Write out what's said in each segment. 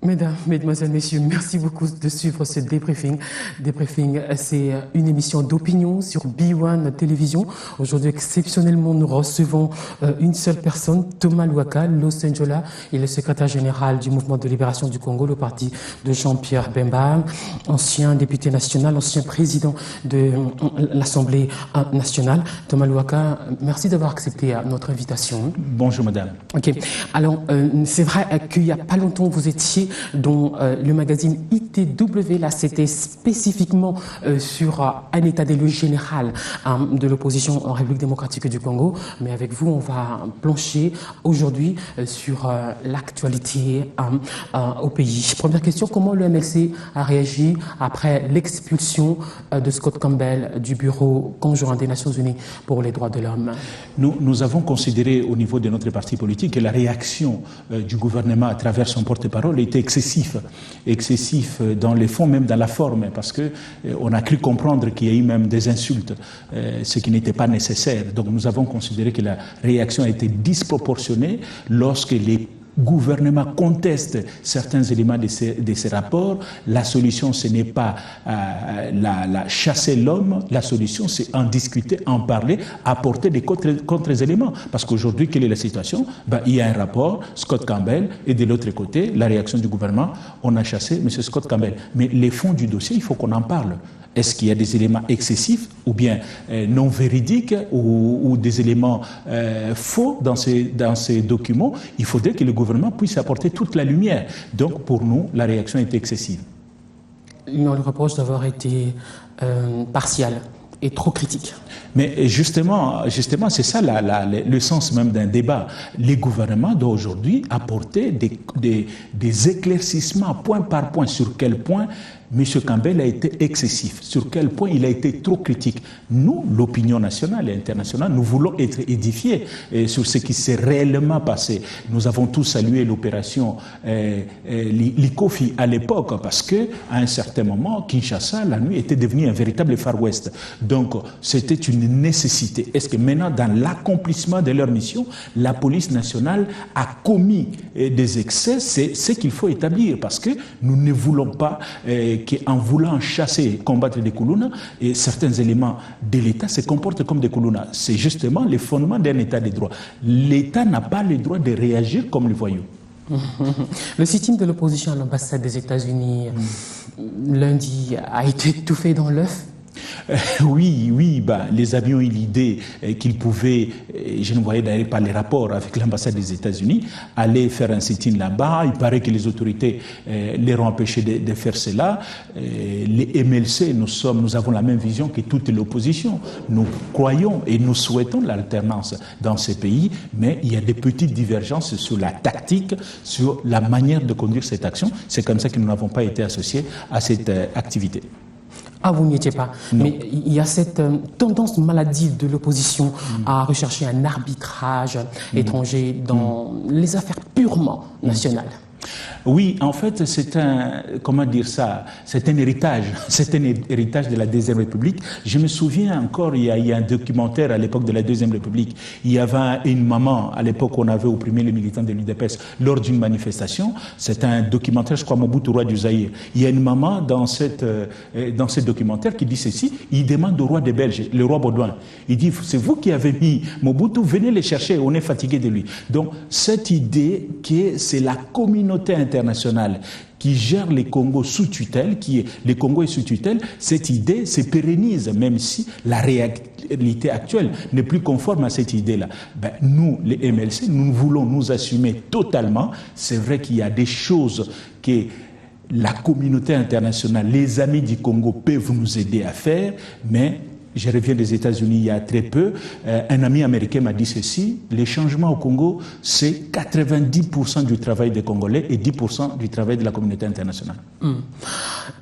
Mesdames, Mesdemoiselles, Messieurs, merci beaucoup de suivre ce débriefing. Débriefing, c'est une émission d'opinion sur B1 Télévision. Aujourd'hui, exceptionnellement, nous recevons une seule personne, Thomas Louaka, Los Angeles. Il est secrétaire général du Mouvement de libération du Congo, le parti de Jean-Pierre Bemba, ancien député national, ancien président de l'Assemblée nationale. Thomas Louaka, merci d'avoir accepté notre invitation. Bonjour, madame. Ok. Alors, c'est vrai qu'il n'y a pas longtemps, vous étiez dont le magazine ITW, là c'était spécifiquement sur un état des lieux général de l'opposition en République démocratique du Congo, mais avec vous on va plancher aujourd'hui sur l'actualité au pays. Première question, comment le MLC a réagi après l'expulsion de Scott Campbell du bureau conjoint des Nations Unies pour les droits de l'homme? Nous avons considéré au niveau de notre parti politique que la réaction du gouvernement à travers son porte-parole était excessif dans les fonds, même dans la forme, parce qu'on a cru comprendre qu'il y a eu même des insultes, ce qui n'était pas nécessaire. Donc nous avons considéré que la réaction a été disproportionnée lorsque les gouvernement conteste certains éléments de ces rapports. La solution, ce n'est pas chasser l'homme, la solution, c'est en discuter, en parler, apporter des contre-éléments. Parce qu'aujourd'hui, quelle est la situation? Il y a un rapport, Scott Campbell, et de l'autre côté, la réaction du gouvernement, on a chassé M. Scott Campbell. Mais les fonds du dossier, il faut qu'on en parle. Est-ce qu'il y a des éléments excessifs ou bien non véridiques ou des éléments faux dans ces documents? Il faudrait que le gouvernement puisse apporter toute la lumière. Donc pour nous, la réaction est excessive. On le reproche d'avoir été partial et trop critique. Mais justement c'est ça le sens même d'un débat. Les gouvernements doivent aujourd'hui apporter des éclaircissements point par point sur quel point M. Campbell a été excessif, sur quel point il a été trop critique. Nous, l'opinion nationale et internationale, nous voulons être édifiés sur ce qui s'est réellement passé. Nous avons tous salué l'opération Likofi à l'époque parce qu'à un certain moment, Kinshasa, la nuit, était devenu un véritable Far West. Donc, c'était une nécessité. Est-ce que maintenant, dans l'accomplissement de leur mission, la police nationale a commis des excès? C'est ce qu'il faut établir parce que nous ne voulons pas qu'en voulant chasser et combattre des Koulouna, et certains éléments de l'État se comportent comme des Koulouna. C'est justement les fondements d'un État de droit. L'État n'a pas le droit de réagir comme les voyous. Le sit-in de l'opposition à l'ambassade des États-Unis lundi a été étouffé dans l'œuf. Oui, les avions ont eu l'idée qu'ils pouvaient, je ne voyais d'ailleurs pas les rapports avec l'ambassade des États-Unis, aller faire un sit-in là-bas. Il paraît que les autorités les ont empêchés de faire cela. Les MLC, nous avons la même vision que toute l'opposition. Nous croyons et nous souhaitons l'alternance dans ces pays, mais il y a des petites divergences sur la tactique, sur la manière de conduire cette action. C'est comme ça que nous n'avons pas été associés à cette activité. Ah, vous n'y étiez pas. Non. Mais il y a cette tendance maladive de l'opposition à rechercher un arbitrage étranger dans les affaires purement nationales. Oui, en fait, c'est un héritage. C'est un héritage de la Deuxième République. Je me souviens encore, il y a un documentaire à l'époque de la Deuxième République. Il y avait une maman, à l'époque, on avait opprimé les militants de l'UDPS lors d'une manifestation. C'est un documentaire, je crois, Mobutu, roi du Zaïre. Il y a une maman dans ce documentaire qui dit ceci. Il demande au roi des Belges, le roi Baudouin. Il dit, c'est vous qui avez mis Mobutu, venez le chercher, on est fatigué de lui. Donc, cette idée que c'est la communauté internationale qui gère les Congos sous tutelle, les Congo est sous tutelle, cette idée se pérennise, même si la réalité actuelle n'est plus conforme à cette idée-là. Nous, les MLC, nous voulons nous assumer totalement. C'est vrai qu'il y a des choses que la communauté internationale, les amis du Congo peuvent nous aider à faire, mais je reviens des États-Unis il y a très peu. Un ami américain m'a dit ceci, les changements au Congo, c'est 90% du travail des Congolais et 10% du travail de la communauté internationale.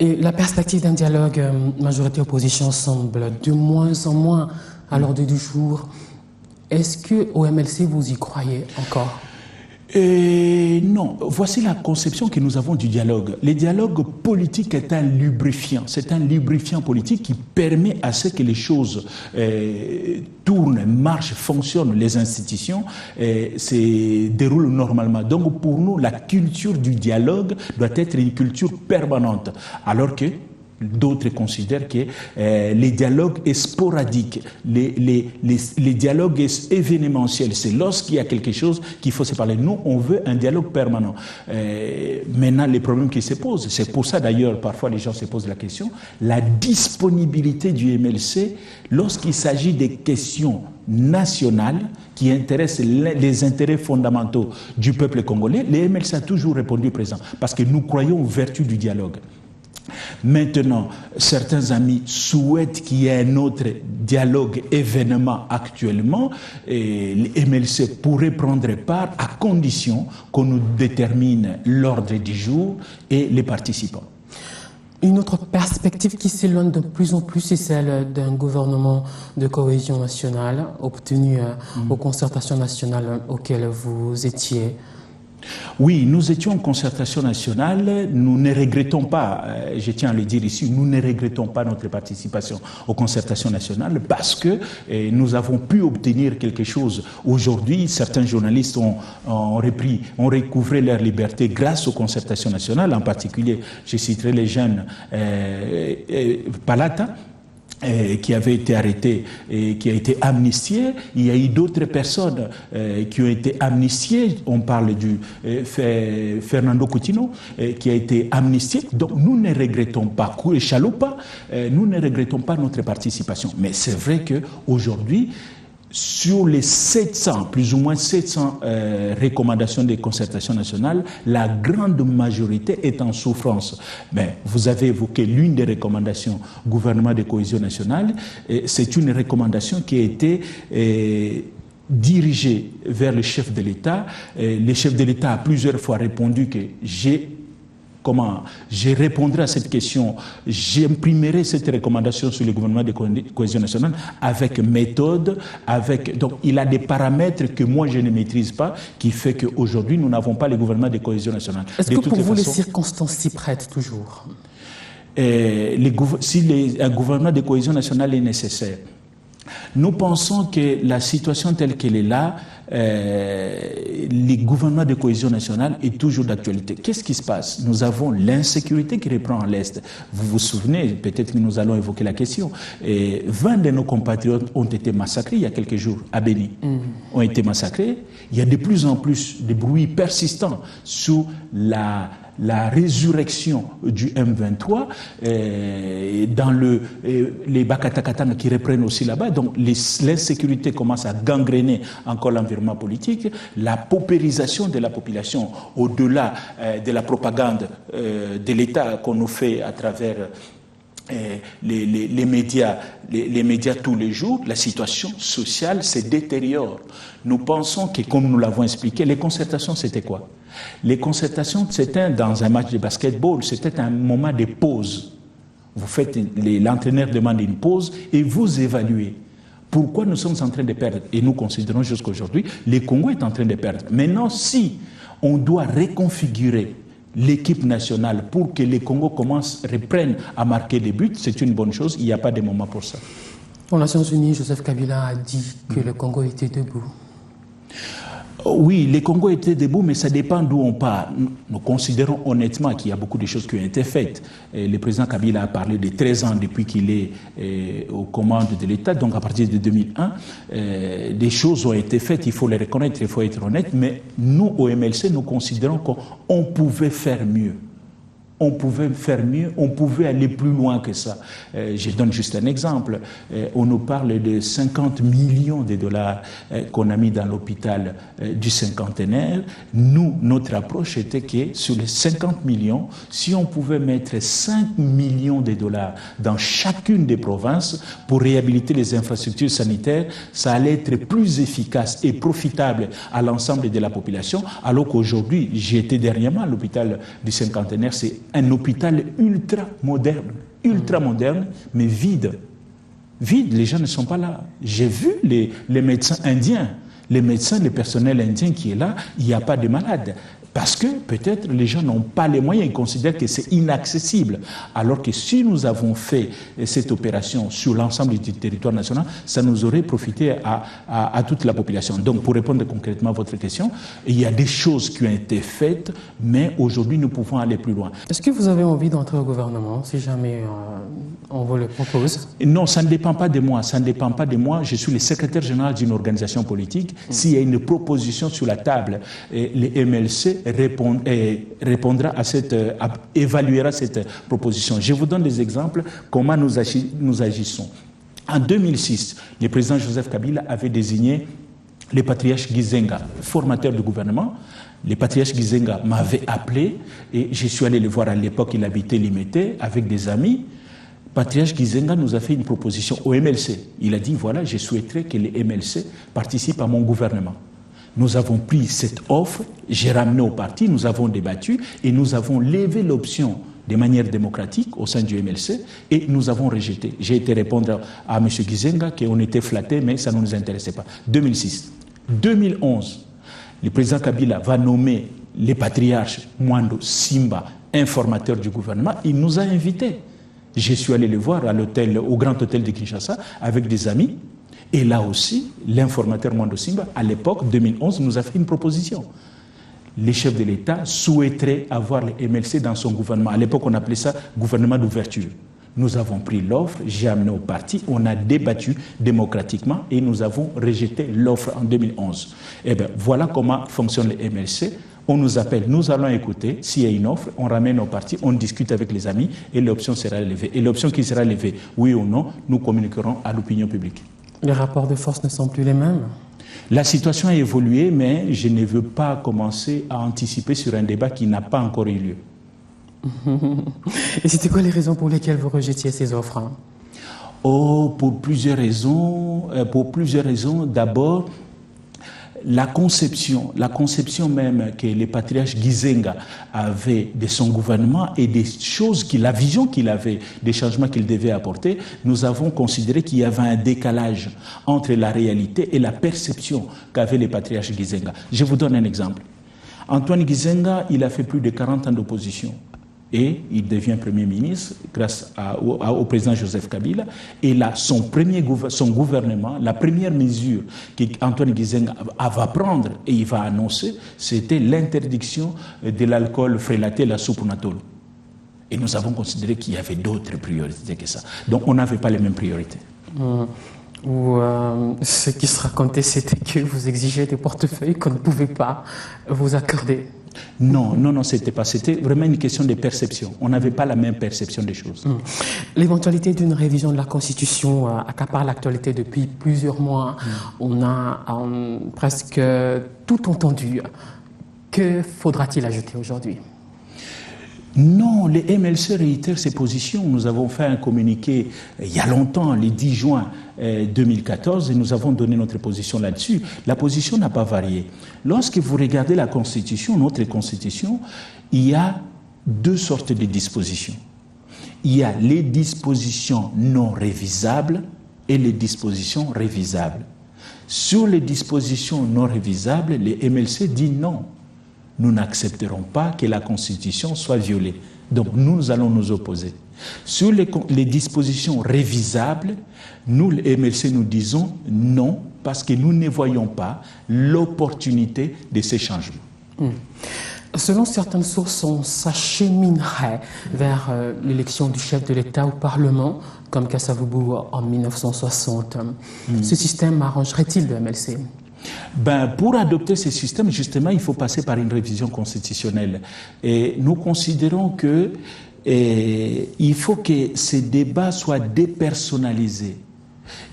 Et la perspective d'un dialogue majorité-opposition semble de moins en moins à l'ordre du jour. Est-ce que au MLC, vous y croyez encore ? Non, voici la conception que nous avons du dialogue. Le dialogue politique est un lubrifiant. C'est un lubrifiant politique qui permet à ce que les choses tournent, marchent, fonctionnent, les institutions se déroulent normalement. Donc pour nous, la culture du dialogue doit être une culture permanente. Alors que d'autres considèrent que les dialogues est sporadique, les dialogues est événementiel. C'est lorsqu'il y a quelque chose qu'il faut se parler. Nous, on veut un dialogue permanent. Maintenant, les problèmes qui se posent, c'est pour ça d'ailleurs, parfois les gens se posent la question, la disponibilité du MLC lorsqu'il s'agit des questions nationales qui intéressent les intérêts fondamentaux du peuple congolais. Le MLC a toujours répondu présent parce que nous croyons aux vertus du dialogue. Maintenant, certains amis souhaitent qu'il y ait un autre dialogue, événement actuellement, et le MLC pourrait prendre part à condition qu'on nous détermine l'ordre du jour et les participants. Une autre perspective qui s'éloigne de plus en plus, c'est celle d'un gouvernement de cohésion nationale obtenu aux concertations nationales auxquelles vous étiez. Oui, nous étions en concertation nationale, nous ne regrettons pas, je tiens à le dire ici, nous ne regrettons pas notre participation aux concertations nationales parce que nous avons pu obtenir quelque chose. Aujourd'hui, certains journalistes ont recouvré leur liberté grâce aux concertations nationales, en particulier, je citerai les jeunes Palata, qui avait été arrêté et qui a été amnistié. Il y a eu d'autres personnes qui ont été amnistiées. On parle du Fernando Coutinho qui a été amnistié. Donc nous ne regrettons pas, Chaloupa, nous ne regrettons pas notre participation. Mais c'est vrai qu'aujourd'hui, sur les 700, plus ou moins 700 recommandations des concertations nationales, la grande majorité est en souffrance. Mais vous avez évoqué l'une des recommandations gouvernement de cohésion nationale. C'est une recommandation qui a été dirigée vers le chef de l'État. Le chef de l'État a plusieurs fois répondu que je répondrai à cette question, j'imprimerai cette recommandation sur le gouvernement de cohésion nationale avec méthode, donc il a des paramètres que moi je ne maîtrise pas, qui fait qu'aujourd'hui nous n'avons pas le gouvernement de cohésion nationale. Est-ce que pour vous les circonstances s'y prêtent toujours? Si un gouvernement de cohésion nationale est nécessaire, nous pensons que la situation telle qu'elle est là, le gouvernement de cohésion nationale est toujours d'actualité. Qu'est-ce qui se passe? Nous avons l'insécurité qui reprend à l'Est. Vous vous souvenez, peut-être que nous allons évoquer la question. 20 de nos compatriotes ont été massacrés il y a quelques jours à Béni. Ont été massacrés. Il y a de plus en plus de bruits persistants sur la résurrection du M23 dans les Bakatakatanga qui reprennent aussi là-bas. Donc l'insécurité commence à gangréner encore l'environnement politique. La paupérisation de la population au-delà de la propagande de l'État qu'on nous fait à travers les médias tous les jours, la situation sociale se détériore. Nous pensons que, comme nous l'avons expliqué, les concertations, c'était quoi? Les concertations, c'était dans un match de basketball, c'était un moment de pause. Vous faites, l'entraîneur demande une pause et vous évaluez. Pourquoi nous sommes en train de perdre? Et nous considérons jusqu'à aujourd'hui, le Congo est en train de perdre. Maintenant, si on doit reconfigurer l'équipe nationale pour que les Congo reprennent à marquer des buts, c'est une bonne chose, il n'y a pas de moment pour ça. Aux Nations Unies, Joseph Kabila a dit que le Congo était debout. Oui, le Congo était debout, mais ça dépend d'où on part. Nous considérons honnêtement qu'il y a beaucoup de choses qui ont été faites. Le président Kabila a parlé de 13 ans depuis qu'il est aux commandes de l'État, donc à partir de 2001, des choses ont été faites, il faut les reconnaître, il faut être honnête, mais nous, au MLC, nous considérons qu'on pouvait faire mieux. On pouvait faire mieux, on pouvait aller plus loin que ça. Je donne juste un exemple. On nous parle de 50 millions de dollars qu'on a mis dans l'hôpital du cinquantenaire. Nous, notre approche était que sur les 50 millions, si on pouvait mettre 5 millions de dollars dans chacune des provinces pour réhabiliter les infrastructures sanitaires, ça allait être plus efficace et profitable à l'ensemble de la population, alors qu'aujourd'hui, j'ai été dernièrement à l'hôpital du cinquantenaire, c'est un hôpital ultra moderne, mais vide. Vide, les gens ne sont pas là. J'ai vu les médecins indiens Les médecins, le personnel indien qui est là, il n'y a pas de malades. Parce que peut-être les gens n'ont pas les moyens, ils considèrent que c'est inaccessible. Alors que si nous avons fait cette opération sur l'ensemble du territoire national, ça nous aurait profité à toute la population. Donc pour répondre concrètement à votre question, il y a des choses qui ont été faites, mais aujourd'hui nous pouvons aller plus loin. Est-ce que vous avez envie d'entrer au gouvernement si jamais on vous le propose? Non, ça ne dépend pas de moi. Ça ne dépend pas de moi. Je suis le secrétaire général d'une organisation politique. S'il y a une proposition sur la table, les MLC répondra évaluera cette proposition. Je vous donne des exemples comment nous agissons. En 2006, le président Joseph Kabila avait désigné le patriarche Gizenga, formateur du gouvernement. Le patriarche Gizenga m'avait appelé et je suis allé le voir à l'époque, il habitait Limete avec des amis. Patriarche Gizenga nous a fait une proposition au MLC. Il a dit, voilà, je souhaiterais que les MLC participent à mon gouvernement. Nous avons pris cette offre, j'ai ramené au parti, nous avons débattu et nous avons levé l'option de manière démocratique au sein du MLC et nous avons rejeté. J'ai été répondre à M. Gizenga qu'on était flatté, mais ça ne nous intéressait pas. 2006. 2011, le président Kabila va nommer le patriarche Mwando Simba, informateur du gouvernement. Il nous a invités. Je suis allé le voir à l'hôtel, au Grand Hôtel de Kinshasa avec des amis. Et là aussi, l'informateur Mwando Simba, à l'époque, 2011, nous a fait une proposition. Les chefs de l'État souhaiteraient avoir les MLC dans son gouvernement. À l'époque, on appelait ça gouvernement d'ouverture. Nous avons pris l'offre, j'ai amené au parti, on a débattu démocratiquement et nous avons rejeté l'offre en 2011. Eh bien, voilà comment fonctionnent les MLC. On nous appelle, nous allons écouter, s'il y a une offre, on ramène au parti, on discute avec les amis et l'option sera levée. Et l'option qui sera levée, oui ou non, nous communiquerons à l'opinion publique. Les rapports de force ne sont plus les mêmes? La situation a évolué, mais je ne veux pas commencer à anticiper sur un débat qui n'a pas encore eu lieu. Et c'était quoi les raisons pour lesquelles vous rejetiez ces offres? Oh, pour plusieurs raisons. D'abord, la conception même que le patriarche Gizenga avait de son gouvernement et des choses, la vision qu'il avait, des changements qu'il devait apporter, nous avons considéré qu'il y avait un décalage entre la réalité et la perception qu'avait le patriarche Gizenga. Je vous donne un exemple. Antoine Gizenga, il a fait plus de 40 ans d'opposition. Et il devient Premier ministre grâce au président Joseph Kabila. Et là, son gouvernement, la première mesure qu'Antoine Gizenga va prendre et il va annoncer, c'était l'interdiction de l'alcool frélaté, la soupe natolo. Et nous avons considéré qu'il y avait d'autres priorités que ça. Donc on n'avait pas les mêmes priorités. Ce qui se racontait, c'était que vous exigez des portefeuilles qu'on ne pouvait pas vous accorder. Non, c'était pas. C'était vraiment une question de perception. On n'avait pas la même perception des choses. L'éventualité d'une révision de la Constitution accapare l'actualité depuis plusieurs mois. On a presque tout entendu. Que faudra-t-il ajouter aujourd'hui? Non, les MLC réitèrent ces positions. Nous avons fait un communiqué il y a longtemps, le 10 juin 2014, et nous avons donné notre position là-dessus. La position n'a pas varié. Lorsque vous regardez la Constitution, notre Constitution, il y a deux sortes de dispositions. Il y a les dispositions non révisables et les dispositions révisables. Sur les dispositions non révisables, les MLC disent non. Nous n'accepterons pas que la Constitution soit violée. Donc nous allons nous opposer. Sur les dispositions révisables, nous, les MLC, nous disons non, parce que nous ne voyons pas l'opportunité de ces changements. Selon certaines sources, on s'acheminerait vers l'élection du chef de l'État au Parlement, comme Kasavubu en 1960. Ce système arrangerait-il le MLC? Pour adopter ce système, justement, il faut passer par une révision constitutionnelle. Et nous considérons que il faut que ces débats soient dépersonnalisés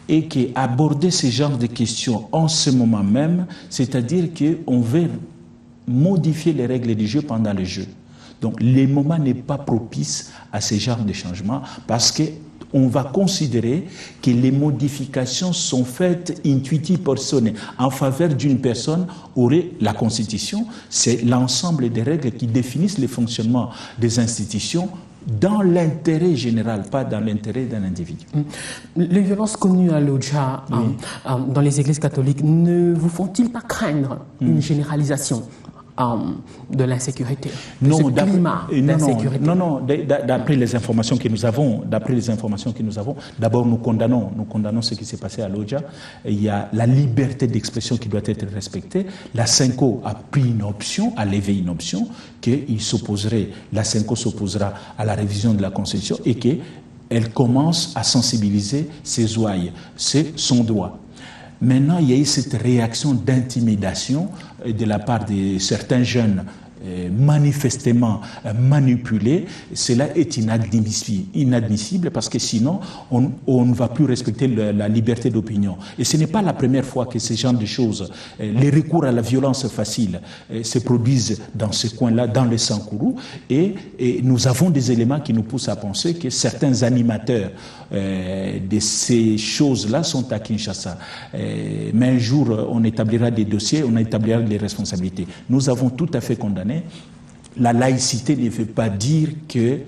et qu'aborder ce genre de questions en ce moment même, c'est-à-dire qu'on veut modifier les règles du jeu pendant le jeu. Donc, le moment n'est pas propice à ce genre de changement parce que on va considérer que les modifications sont faites intuitive personae en faveur d'une personne. Aurait la Constitution, c'est l'ensemble des règles qui définissent le fonctionnement des institutions dans l'intérêt général, pas dans l'intérêt d'un individu. Les violences connues à l'Odja dans les églises catholiques ne vous font-ils pas craindre une généralisation de l'insécurité, non, d'insécurité? Non, d'après les informations que nous avons, d'abord nous condamnons ce qui s'est passé à l'Odja. Il y a la liberté d'expression qui doit être respectée. La CENCO a pris une option, a levé une option, la CENCO s'opposera à la révision de la Constitution et qu'elle commence à sensibiliser ses ouailles. C'est son droit. Maintenant, il y a eu cette réaction d'intimidation de la part de certains jeunes manifestement manipulés. Cela est inadmissible parce que sinon, on ne va plus respecter la liberté d'opinion. Et ce n'est pas la première fois que ce genre de choses, les recours à la violence facile, se produisent dans ce coin-là, dans le Sankourou. Et nous avons des éléments qui nous poussent à penser que certains animateurs de ces choses-là sont à Kinshasa. Mais un jour, on établira des dossiers, on établira des responsabilités. Nous avons tout à fait condamné. La laïcité ne veut pas dire que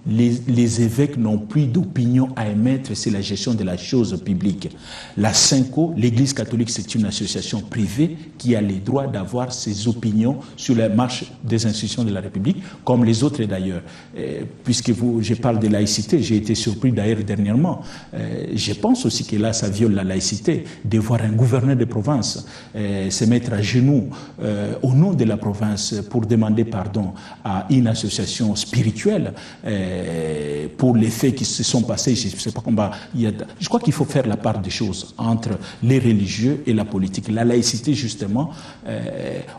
les évêques n'ont plus d'opinion à émettre sur la gestion de la chose publique. La CENCO, l'Église catholique, c'est une association privée qui a les droits d'avoir ses opinions sur la marche des institutions de la République, comme les autres d'ailleurs. Puisque je parle de laïcité, j'ai été surpris d'ailleurs dernièrement. Je pense aussi que là, ça viole la laïcité, de voir un gouverneur de province se mettre à genoux au nom de la province pour demander pardon à une association spirituelle. Pour les faits qui se sont passés, je ne sais pas comment. Je crois qu'il faut faire la part des choses entre les religieux et la politique. La laïcité, justement,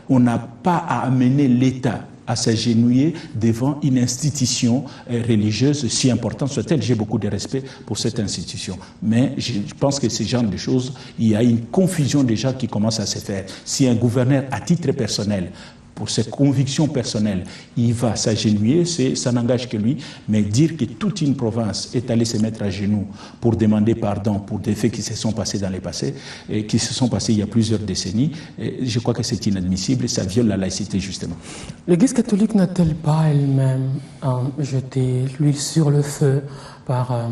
on n'a pas à amener l'État à s'agenouiller devant une institution religieuse, si importante soit-elle. J'ai beaucoup de respect pour cette institution. Mais je pense que ce genre de choses, il y a une confusion déjà qui commence à se faire. Si un gouverneur, à titre personnel, pour ses convictions personnelles, il va s'agenouiller, ça n'engage que lui, mais dire que toute une province est allée se mettre à genoux pour demander pardon pour des faits qui se sont passés dans le passé, et qui se sont passés il y a plusieurs décennies, je crois que c'est inadmissible et ça viole la laïcité justement. L'Église catholique n'a-t-elle pas elle-même jeté l'huile sur le feu par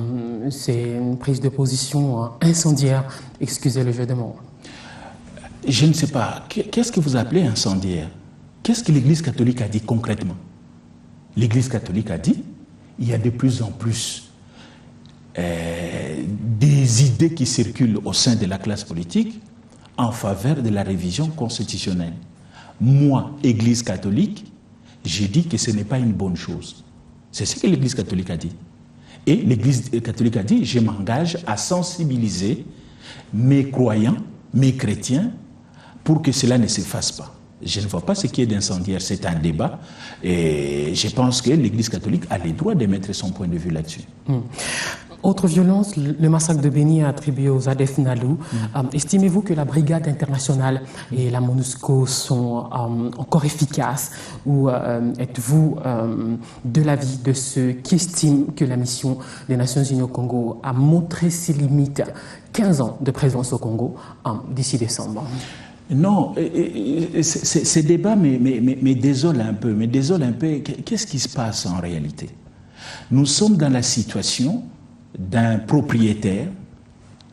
ses prises de position incendiaires, excusez le jeu de mots? Je ne sais pas. Qu'est-ce que vous appelez incendiaire? Qu'est-ce que l'Église catholique a dit concrètement? L'Église catholique a dit il y a de plus en plus des idées qui circulent au sein de la classe politique en faveur de la révision constitutionnelle. Moi, Église catholique, j'ai dit que ce n'est pas une bonne chose. C'est ce que l'Église catholique a dit. Et l'Église catholique a dit je m'engage à sensibiliser mes croyants, mes chrétiens, pour que cela ne se fasse pas. Je ne vois pas ce qui est d'incendiaire, c'est un débat et je pense que l'Église catholique a le droit d'émettre son point de vue là-dessus. Autre violence, le massacre de Béni attribué aux ADF Nalu. Estimez-vous que la brigade internationale et la MONUSCO sont encore efficaces ou êtes-vous de l'avis de ceux qui estiment que la mission des Nations Unies au Congo a montré ses limites 15 ans de présence au Congo d'ici décembre? Non, ces débats me désolent un peu. Qu'est-ce qui se passe en réalité? Nous sommes dans la situation d'un propriétaire,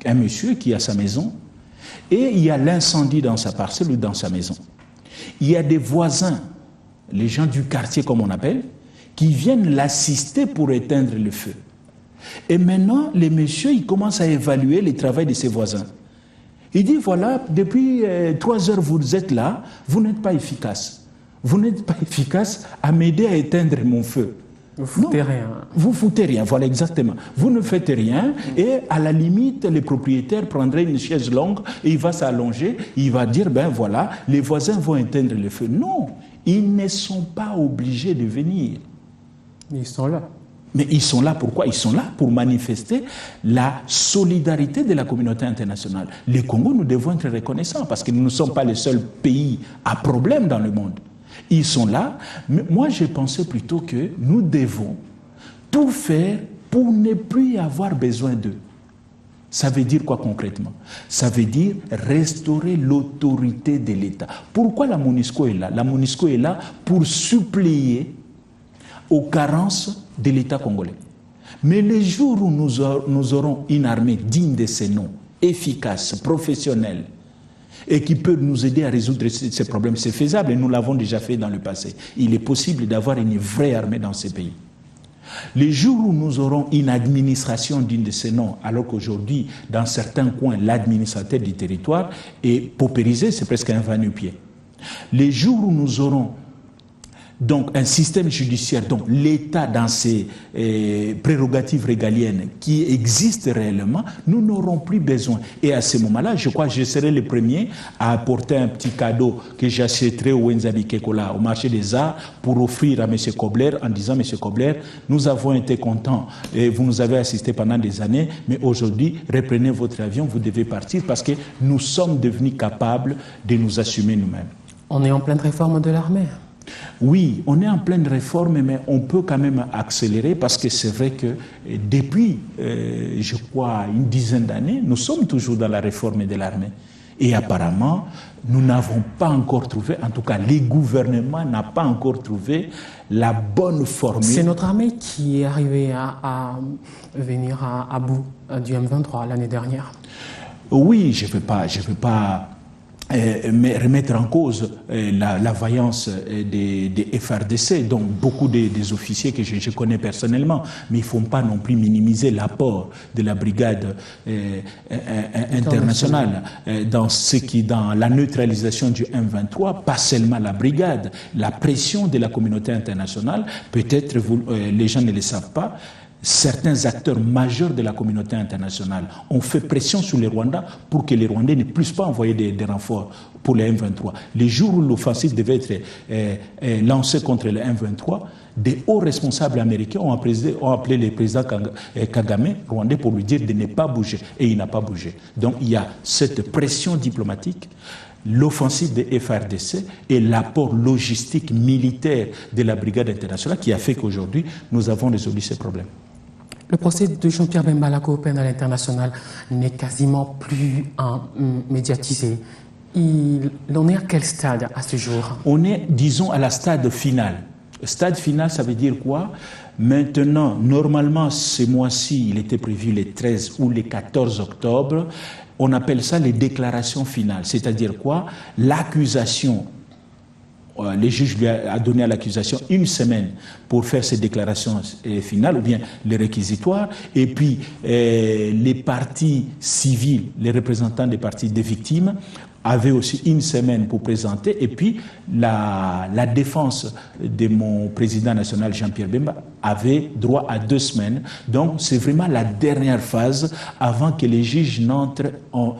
un monsieur qui a sa maison, et il y a l'incendie dans sa parcelle ou dans sa maison. Il y a des voisins, les gens du quartier comme on appelle, qui viennent l'assister pour éteindre le feu. Et maintenant, le monsieur, il commence à évaluer le travail de ses voisins. Il dit, voilà, depuis 3 heures, vous êtes là, vous n'êtes pas efficace. Vous n'êtes pas efficace à m'aider à éteindre mon feu. Vous foutez rien. Vous foutez rien, voilà exactement. Vous ne faites rien et à la limite, le propriétaire prendrait une chaise longue et il va s'allonger, il va dire, ben voilà, les voisins vont éteindre le feu. Non, ils ne sont pas obligés de venir. Ils sont là. Mais ils sont là pourquoi? Ils sont là pour manifester la solidarité de la communauté internationale. Le Congo, nous devons être reconnaissants parce que nous ne sommes pas le seul pays à problème dans le monde. Ils sont là, mais moi je pensais plutôt que nous devons tout faire pour ne plus avoir besoin d'eux. Ça veut dire quoi concrètement? Ça veut dire restaurer l'autorité de l'État. Pourquoi la MONUSCO est là? La MONUSCO est là pour suppléer aux carences de l'État congolais. Mais les jours où nous aurons une armée digne de ces noms, efficace, professionnelle, et qui peut nous aider à résoudre ces problèmes, c'est faisable et nous l'avons déjà fait dans le passé. Il est possible d'avoir une vraie armée dans ces pays. Les jours où nous aurons une administration digne de ces noms, alors qu'aujourd'hui, dans certains coins, l'administrateur du territoire est paupérisé, c'est presque un va-nu-pied. Les jours où nous aurons donc un système judiciaire, donc l'État dans ses prérogatives régaliennes qui existent réellement, nous n'aurons plus besoin. Et à ce moment-là, je crois que je serai le premier à apporter un petit cadeau que j'achèterai au Wenzabi Kekola, au marché des arts, pour offrir à M. Kobler en disant: M. Kobler, nous avons été contents et vous nous avez assisté pendant des années, mais aujourd'hui, reprenez votre avion, vous devez partir parce que nous sommes devenus capables de nous assumer nous-mêmes. On est en pleine réforme de l'armée. Oui, on est en pleine réforme, mais on peut quand même accélérer parce que c'est vrai que depuis, je crois, une dizaine d'années, nous sommes toujours dans la réforme de l'armée. Et apparemment, nous n'avons pas encore trouvé, en tout cas, les gouvernements n'ont pas encore trouvé la bonne formule. C'est notre armée qui est arrivée à venir à bout du M23 l'année dernière. Oui, je ne veux pas mais remettre en cause la vaillance des FRDC, donc beaucoup des officiers que je connais personnellement, mais il ne faut pas non plus minimiser l'apport de la brigade internationale dans la neutralisation du M23, pas seulement la brigade, la pression de la communauté internationale, peut-être les gens ne le savent pas. Certains acteurs majeurs de la communauté internationale ont fait pression sur les Rwandais pour que les Rwandais ne puissent pas envoyer des renforts pour le M23. Les jours où l'offensive devait être lancée contre le M23, des hauts responsables américains ont appelé le président Kagame, rwandais, pour lui dire de ne pas bouger. Et il n'a pas bougé. Donc il y a cette pression diplomatique, l'offensive des FRDC et l'apport logistique militaire de la brigade internationale qui a fait qu'aujourd'hui, nous avons résolu ces problèmes. Le procès de Jean-Pierre Bemba, la Cour pénale internationale, n'est quasiment plus médiatisé. Il en est à quel stade à ce jour? On est, disons, à la stade finale. Stade final, ça veut dire quoi? Maintenant, normalement, ce mois-ci, il était prévu les 13 ou les 14 octobre. On appelle ça les déclarations finales. C'est-à-dire quoi? L'accusation, le juge lui a donné à l'accusation une semaine pour faire ses déclarations finales, ou bien les réquisitoires, et puis les parties civiles, les représentants des parties des victimes, avaient aussi une semaine pour présenter, et puis la défense de mon président national Jean-Pierre Bemba avait droit à 2 semaines. Donc c'est vraiment la dernière phase avant que les juges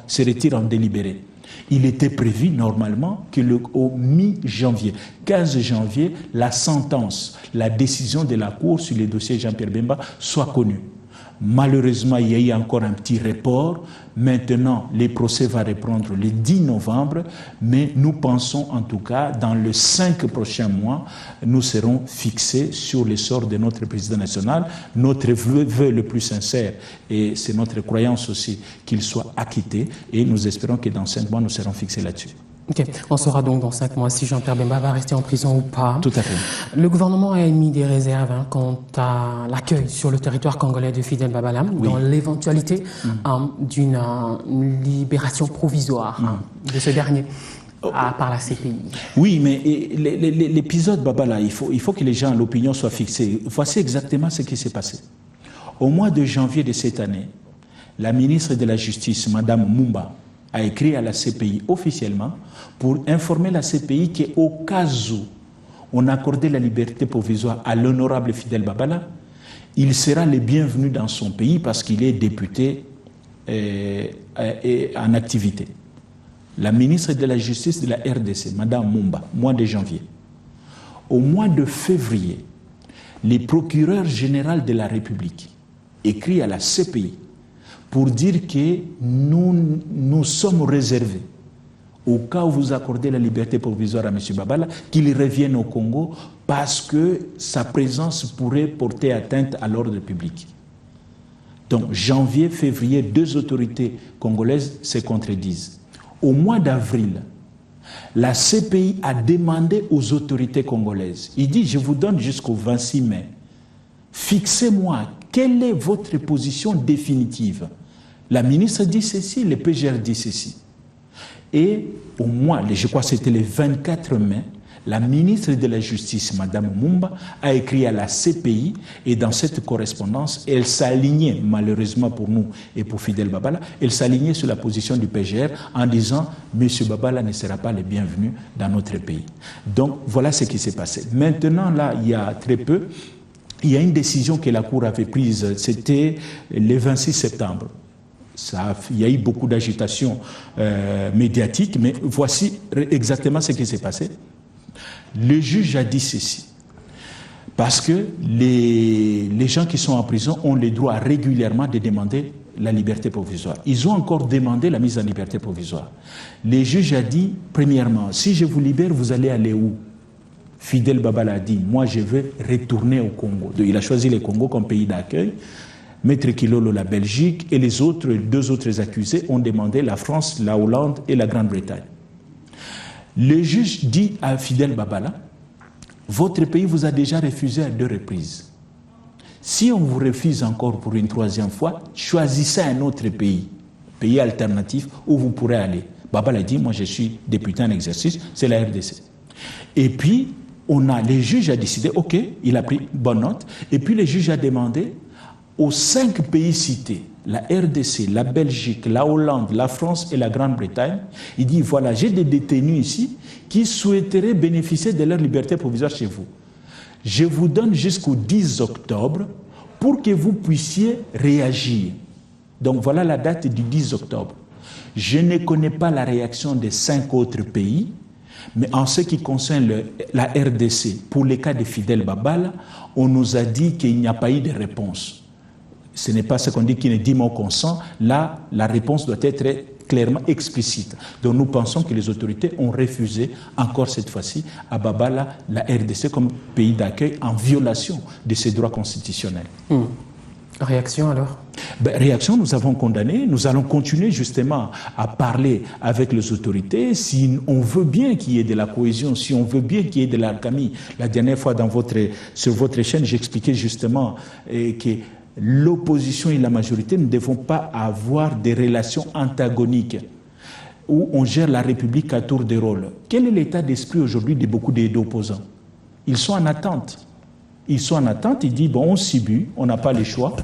se retirent en délibéré. Il était prévu normalement qu'au mi-janvier, 15 janvier, la sentence, la décision de la Cour sur le dossier Jean-Pierre Bemba soit connue. Malheureusement, il y a eu encore un petit report. Maintenant, le procès va reprendre le 10 novembre, mais nous pensons en tout cas, dans les 5 prochains mois, nous serons fixés sur le sort de notre président national. Notre vœu le plus sincère, et c'est notre croyance aussi, qu'il soit acquitté, et nous espérons que dans 5 mois, nous serons fixés là-dessus. Ok, on saura donc dans 5 mois si Jean-Pierre Bemba va rester en prison ou pas. Tout à fait. Le gouvernement a émis des réserves quant à l'accueil sur le territoire congolais de Fidel Babalam, dans l'éventualité d'une libération provisoire de ce dernier par la CPI. Oui, mais l'épisode Babala, il faut que les gens, l'opinion soit fixée. Voici exactement ce qui s'est passé. Au mois de janvier de cette année, la ministre de la Justice, Mme Mumba, a écrit à la CPI officiellement pour informer la CPI qu'au cas où on accordait la liberté provisoire à l'honorable Fidel Babala, il sera le bienvenu dans son pays parce qu'il est député en activité. La ministre de la Justice de la RDC, Mme Mumba, mois de janvier. Au mois de février, le procureur général de la République écrit à la CPI pour dire que nous sommes réservés, au cas où vous accordez la liberté provisoire à M. Babala, qu'il revienne au Congo parce que sa présence pourrait porter atteinte à l'ordre public. Donc, janvier, février, 2 autorités congolaises se contredisent. Au mois d'avril, La CPI a demandé aux autorités congolaises, il dit, je vous donne jusqu'au 26 mai, fixez-moi, quelle est votre position définitive? La ministre dit ceci, le PGR dit ceci. Et au mois, je crois que c'était le 24 mai, la ministre de la Justice, Mme Mumba, a écrit à la CPI et dans cette correspondance, elle s'alignait, malheureusement pour nous et pour Fidel Babala, elle s'alignait sur la position du PGR en disant « M. Babala ne sera pas le bienvenu dans notre pays ». Donc voilà ce qui s'est passé. Maintenant, là, il y a très peu, il y a une décision que la Cour avait prise, c'était le 26 septembre. Il y a eu beaucoup d'agitation médiatique, mais voici exactement ce qui s'est passé. Le juge a dit ceci, parce que les gens qui sont en prison ont le droit régulièrement de demander la liberté provisoire. Ils ont encore demandé la mise en liberté provisoire. Le juge a dit, premièrement, si je vous libère, vous allez aller où? Fidel Babala a dit, moi je veux retourner au Congo. Il a choisi le Congo comme pays d'accueil. Maître Kilolo, la Belgique, et les autres, deux autres accusés ont demandé la France, la Hollande et la Grande-Bretagne. Le juge dit à Fidel Babala, votre pays vous a déjà refusé à 2 reprises. Si on vous refuse encore pour une 3e fois, choisissez un autre pays alternatif où vous pourrez aller. Babala dit, moi je suis député en exercice, c'est la RDC. Et puis, le juge a décidé, ok, il a pris bonne note, et puis le juge a demandé aux 5 pays cités, la RDC, la Belgique, la Hollande, la France et la Grande-Bretagne, il dit, voilà, j'ai des détenus ici qui souhaiteraient bénéficier de leur liberté provisoire chez vous. Je vous donne jusqu'au 10 octobre pour que vous puissiez réagir. Donc voilà la date du 10 octobre. Je ne connais pas la réaction des 5 autres pays, mais en ce qui concerne la RDC, pour le cas de Fidel Babala, on nous a dit qu'il n'y a pas eu de réponse. Ce n'est pas ce qu'on dit qui ne dit mon consent. Là, la réponse doit être clairement explicite. Donc nous pensons que les autorités ont refusé, encore cette fois-ci, à Babala, la RDC comme pays d'accueil en violation de ses droits constitutionnels. Réaction alors? Réaction, nous avons condamné. Nous allons continuer justement à parler avec les autorités. Si on veut bien qu'il y ait de la cohésion, si on veut bien qu'il y ait de l'alchimie. La dernière fois sur votre chaîne, j'expliquais justement que l'opposition et la majorité ne devront pas avoir des relations antagoniques où on gère la République à tour de rôle. Quel est l'état d'esprit aujourd'hui de beaucoup d'opposants? Ils sont en attente. Ils sont en attente, ils disent, bon, on subit, on n'a pas le choix,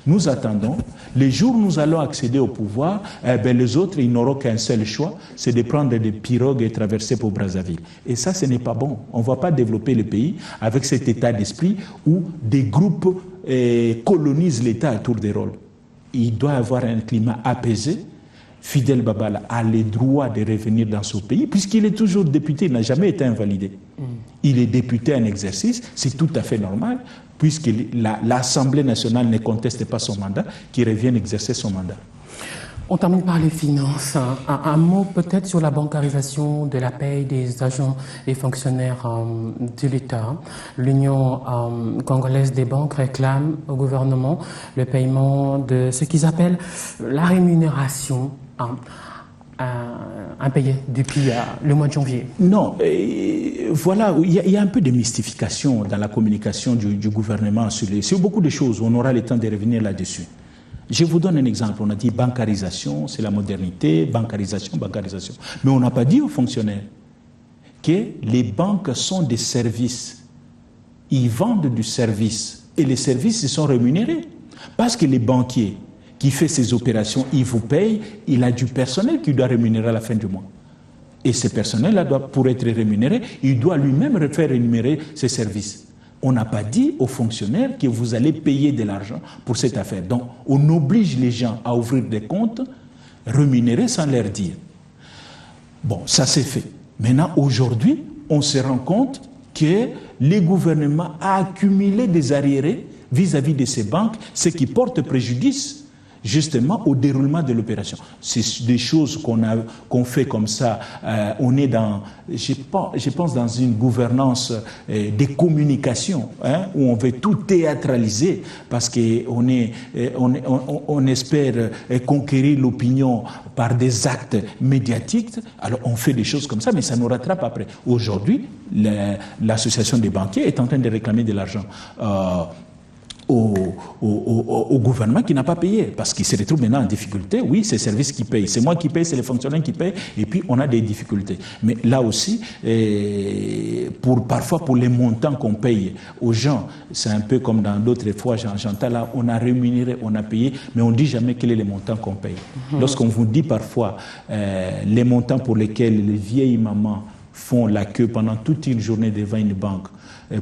nous attendons. Les jours où nous allons accéder au pouvoir, les autres, ils n'auront qu'un seul choix, c'est de prendre des pirogues et traverser pour Brazzaville. Et ça, ce n'est pas bon. On ne va pas développer le pays avec cet état d'esprit où des groupes colonisent l'État à tour de rôle. Il doit y avoir un climat apaisé. Fidel Babala a le droit de revenir dans son pays, puisqu'il est toujours député, il n'a jamais été invalidé. Il est député en exercice, c'est tout à fait normal, puisque l'Assemblée nationale ne conteste pas son mandat, qu'il revienne exercer son mandat. On termine par les finances. Un mot peut-être sur la bancarisation de la paye des agents et fonctionnaires de l'État. L'Union congolaise des banques réclame au gouvernement le paiement de ce qu'ils appellent la rémunération impayée depuis le mois de janvier. Non, voilà, il y a un peu de mystification dans la communication du gouvernement sur beaucoup de choses. On aura le temps de revenir là-dessus. Je vous donne un exemple. On a dit bancarisation, c'est la modernité, bancarisation. Mais on n'a pas dit aux fonctionnaires que les banques sont des services. Ils vendent du service et les services ils sont rémunérés. Parce que les banquiers qui fait ces opérations, il vous paye, il a du personnel qui doit rémunérer à la fin du mois. Et ce personnel-là, pour être rémunéré, il doit lui-même faire rémunérer ses services. On n'a pas dit aux fonctionnaires que vous allez payer de l'argent pour cette affaire. Donc, on oblige les gens à ouvrir des comptes rémunérés sans leur dire. Bon, ça c'est fait. Maintenant, aujourd'hui, on se rend compte que le gouvernement a accumulé des arriérés vis-à-vis de ces banques, ce qui porte préjudice. justement au déroulement de l'opération. C'est des choses qu'on fait comme ça. On est dans, je pense, dans une gouvernance des communications, hein, où on veut tout théâtraliser parce qu'on on espère conquérir l'opinion par des actes médiatiques. Alors on fait des choses comme ça, mais ça nous rattrape après. Aujourd'hui, l'association des banquiers est en train de réclamer de l'argent au gouvernement qui n'a pas payé, parce qu'il se retrouve maintenant en difficulté. Oui, c'est le service qui paye, c'est moi qui paye, c'est les fonctionnaires qui payent, et puis on a des difficultés. Mais là aussi, parfois pour les montants qu'on paye aux gens, c'est un peu comme dans d'autres fois, j'entends là, on a rémunéré, on a payé, mais on ne dit jamais quel est le montant qu'on paye. Lorsqu'on vous dit parfois les montants pour lesquels les vieilles mamans font la queue pendant toute une journée devant une banque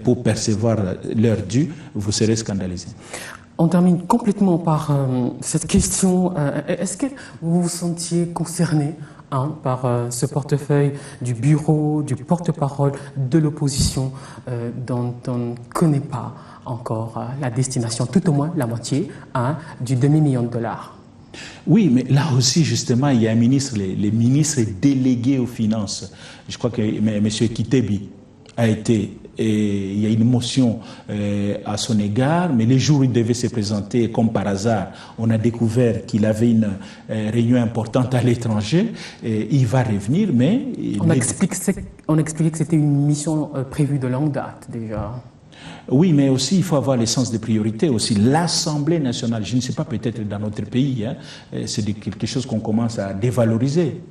pour percevoir leur dû, vous serez scandalisé. On termine complètement par cette question. Est-ce que vous vous sentiez concerné par ce portefeuille du bureau, du porte-parole de l'opposition dont on ne connaît pas encore la destination, tout au moins la moitié du demi-million de dollars? Oui, mais là aussi, justement, il y a un ministre, les ministres délégués aux finances. Je crois que M. Kitebi a été, et il y a une motion à son égard, mais les jours où il devait se présenter, comme par hasard, on a découvert qu'il avait une réunion importante à l'étranger. Il va revenir, mais... On expliquait que c'était une mission prévue de longue date, déjà. Oui, mais aussi, il faut avoir le sens des priorités aussi. L'Assemblée nationale, je ne sais pas, peut-être dans notre pays, hein, c'est quelque chose qu'on commence à dévaloriser.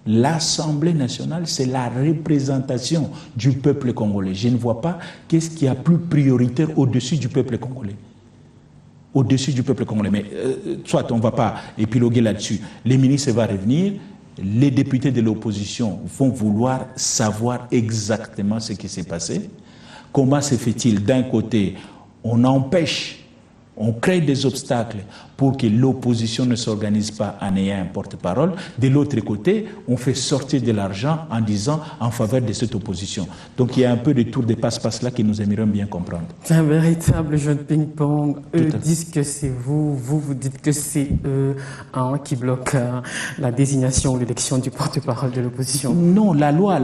L'Assemblée nationale, c'est la représentation du peuple congolais. Je ne vois pas qu'est-ce qui est plus prioritaire au-dessus du peuple congolais. Au-dessus du peuple congolais. Mais soit on ne va pas épiloguer là-dessus. Les ministres vont revenir. Les députés de l'opposition vont vouloir savoir exactement ce qui s'est passé. Comment se fait-il, d'un côté, on empêche, on crée des obstacles pour que l'opposition ne s'organise pas en ayant un porte-parole. De l'autre côté, on fait sortir de l'argent en disant en faveur de cette opposition. Donc il y a un peu de tour de passe-passe là que nous aimerions bien comprendre. C'est un véritable jeu de ping-pong. Eux disent que c'est vous, vous dites que c'est eux qui bloquent la désignation ou l'élection du porte-parole de l'opposition. Non, la loi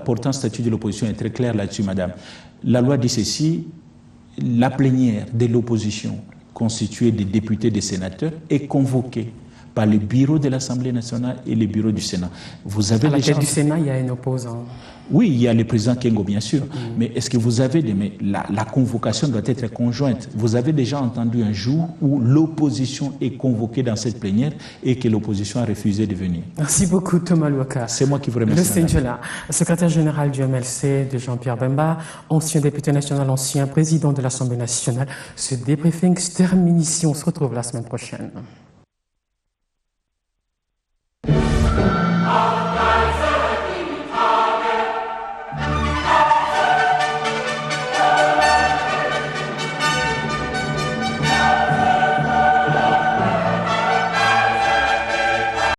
portant statut de l'opposition est très claire là-dessus, madame. La loi dit ceci, la plénière de l'opposition constituée des députés et des sénateurs est convoquée par le bureau de l'Assemblée nationale et le bureau du Sénat. Vous avez à la tête du Sénat, il y a un opposant. Oui, il y a le président Kengo, bien sûr. Mais est-ce que vous avez... la convocation doit être conjointe. Vous avez déjà entendu un jour où l'opposition est convoquée dans cette plénière et que l'opposition a refusé de venir. Merci beaucoup, Thomas Louaka. C'est moi qui vous remercie. Le Saint-Gela, secrétaire général du MLC de Jean-Pierre Bemba, ancien député national, ancien président de l'Assemblée nationale. Ce débriefing se termine ici. On se retrouve la semaine prochaine.